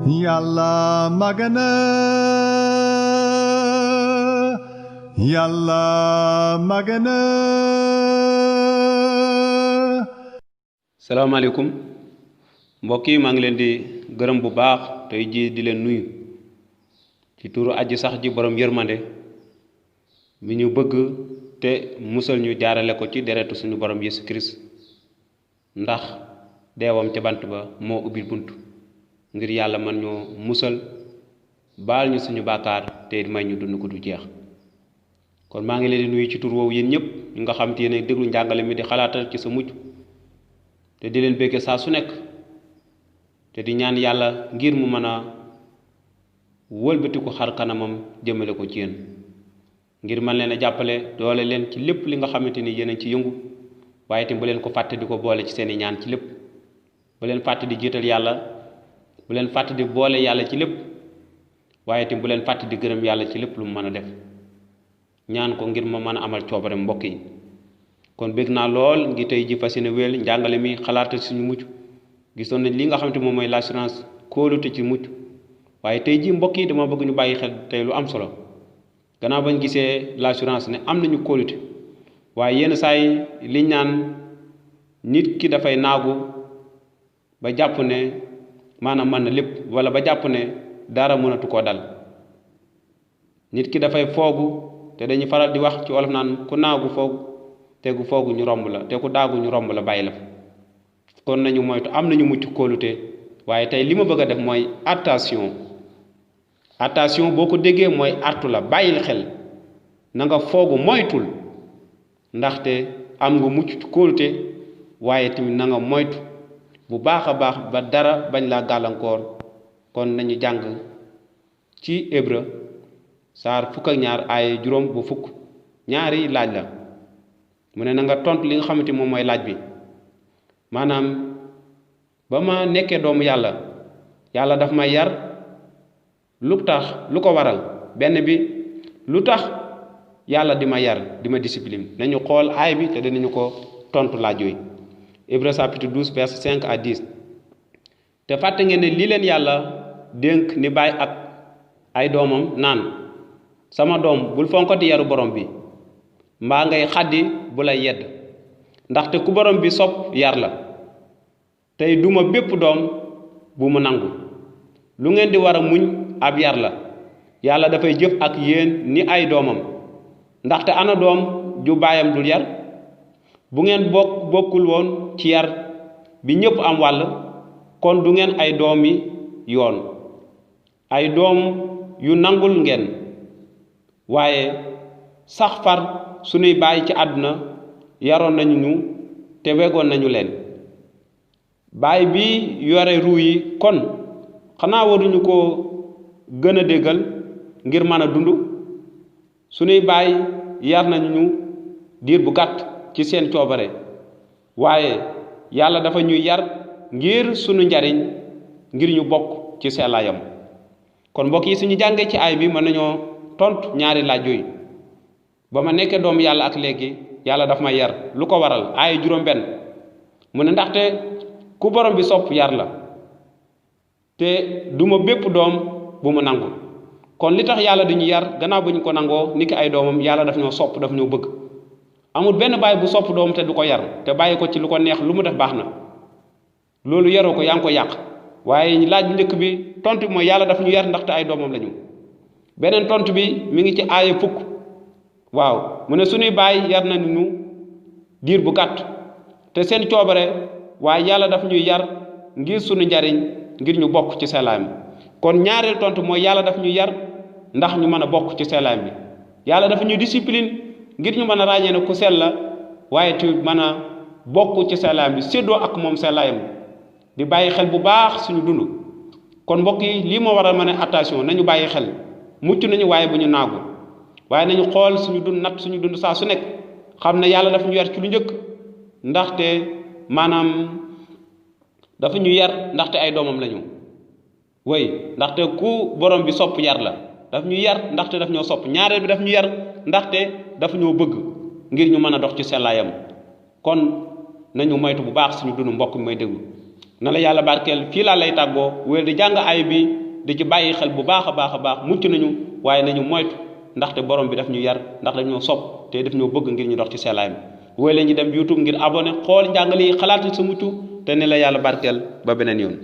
Yàlla magana Yàlla magana. salaamaaleykum mbokk yi maa ngi leen di gërëm bu baax tey ji di leen nuyu ci turu aji sax ji borom yërmande mi ñu bëgg te musal ñu jaarale ko ci deretu suñu borom Yesu Christ ndax deewam ca bant ba moo ubbil bunt ngir yàlla man ñoo musal baal ñu suñu bàkkaar te may ñu dund ko du jeex. kon maa ngi leen di nuyu ci tur woowu yéen ñëpp ñu nga xam te yéen a déglu njàngale mi di xalaatal ci sa mujj te di leen béggee saa su nekk te di ñaan yàlla ngir mu mën a wëlbatiku xar kanamam jëmale ko ci yéen ngir man leen a jàppale doole leen ci lépp li nga xamante ni yéen a ci yëngu waaye itam bu leen ko fàtte di ko boole ci seeni ñaan ci lépp bu leen fàtte di jiital yàlla bu leen fàtte di boole yàlla ci lépp waaye itam bu leen fàtte di gërëm yàlla ci lépp lu mu mën a def ñaan ko ngir ma mën a amal coobare mbokk yi. kon bég naa lool ngi tey ji fas yéene wéel njàngale mi xalaata suñu mucc gisoon nañ li nga xamante moom mooy l'assurance kóolute ci mucc waaye tey ji mbokk yi dama bëgg ñu bàyyi xel tey lu am solo gannaaw bañ gisee l'assurance ne am nañu kóolute waaye yenn saa yi liñ naan nit ki dafay naagu ba jàpp ne maanaam mën na lépp wala ba jàpp ne dara mënatu koo dal nit ki dafay foogu te dañuy faral di wax ci wolof naan ku naagu foogu te ku foogu ñu romb la te ku daagu ñu romb la bàyyi la fa kon nañu moytu am nañu mucc kóolute waaye tey li ma bëgg a def mooy attention boo ko déggee mooy artu la bàyyil xel na nga foogu moytul ndaxte am nga mucc kóolute waaye tamit na nga moytu bu baax a baax ba dara bañ laa gàllankoor. kon nañu jàng ci Hébreu saar fukk ak ñaar ay juróom bu fukk ñaari laaj la mu ne na nga tontu li nga xamante moom mooy laaj bi maanaam ba ma nekkee doomu yàlla daf may yar lu tax lu ko waral benn bi lu tax yàlla di ma yar di ma discipline nañu xool aay bi te dinañu ko tontu laaj yooyu. Hébreu chapitre 12 verset 5 à 10 te fàtte ngeen ne lii leen yàlla dénk ni bàyyi ak ay doomam naan sama doom bul fonkati yaru borom bi mbaa ngay xaddi bu lay yedd ndaxte ku borom bi sopp yar la tey duma bépp doom bu mu nangu lu ngeen di war a muñ ab yar la yàlla dafay jëf ak yéen ni ay doomam ndaxte ana doom ju baayam dul yar bu ngeen bokkul woon ci yar bi ñépp am wàll kon du ngeen ay doomi yoon ay doom yu nangul ngeen waaye sax far sunuy bàyyi ci àdduna yaroon nañu ñu te wegoon nañu leen baay bi yore ruu yi kon xanaa waruñu ko gën a déggal ngir mën a dund sunuy baay yar nañu ñu diir bu gàtt ci seen coobare waaye yàlla dafa ñuy yar ngir sunu njariñ ngir ñu bokk ci sellaayam. kon mbokk yi suñu jàngee ci aay bi mën nañoo tontu ñaari laaj yooyu ba ma nekkee doomu yàlla ak léegi yàlla daf may yar lu ko waral aay juróom benn mu ne ndaxte ku borom bi sopp yar la te duma bépp doom bu mu nangu. kon li tax yàlla duñu yar gannaaw bu ñu ko nangoo niki ay doomam yàlla daf ñoo sopp daf ñoo bëgg amul benn baay bu sopp doom te du ko yar te bàyyi ko ci lu ko neex lu mu def baax na loolu yaroo ko yaa ngi ko yàq. waaye laaj bu njëkk bi tontu bi mooy yàlla daf ñu yar ndaxte ay doomam lañu. beneen tontu bi mi ngi ci aaya fukk waaw mu ne suñuy baay yar nañu ñu diir bu gàtt te seen coobare waaye yàlla daf ñuy yar ngir suñu njariñ ngir ñu bokk ci sellaayam. kon ñaareel tontu mooy yàlla daf ñuy yar ndax ñu mën a bokk ci sellaayam bi yàlla dafa ñuy discipline ngir ñu mën a ràññee ne ku sell la waaye te mën a bokk ci sellaayam bi séddoo ak moom sellaayam di bàyyi xel bu baax suñu dund. kon mbokk yi lii moo waral ma ne attention nañu bàyyi xel mucc nañu waaye bu ñu naagu waaye nañu xool suñu dund natt suñu dund saa su nekk xam ne yàlla dafa ñu yar ci lu njëkk ndaxte maanaam dafa ñu yar ndaxte ay doomam lañu way ndaxte ku borom bi sopp yar la daf ñu yar ndaxte daf ñoo sopp ñaareel bi daf ñu yar ndaxte daf ñoo bëgg ngir ñu mën a dox ci sellaayam. kon nañu moytu bu baax suñu dund mbokk mi may déglu na la yàlla barkeel fii laa lay tàggoo wéel di jàng ay bi di ci bàyyi xel bu baax a baax mucc nañu waaye nañu moytu ndaxte borom bi daf ñu yar ndax daf ñoo sopp te daf ñoo bëgg ngir ñu dox ci seelaayam wéel ñu dem YouTube ngir abonné xool njàngale yi xalaat sa mucc te ne la yàlla barkeel ba beneen yoon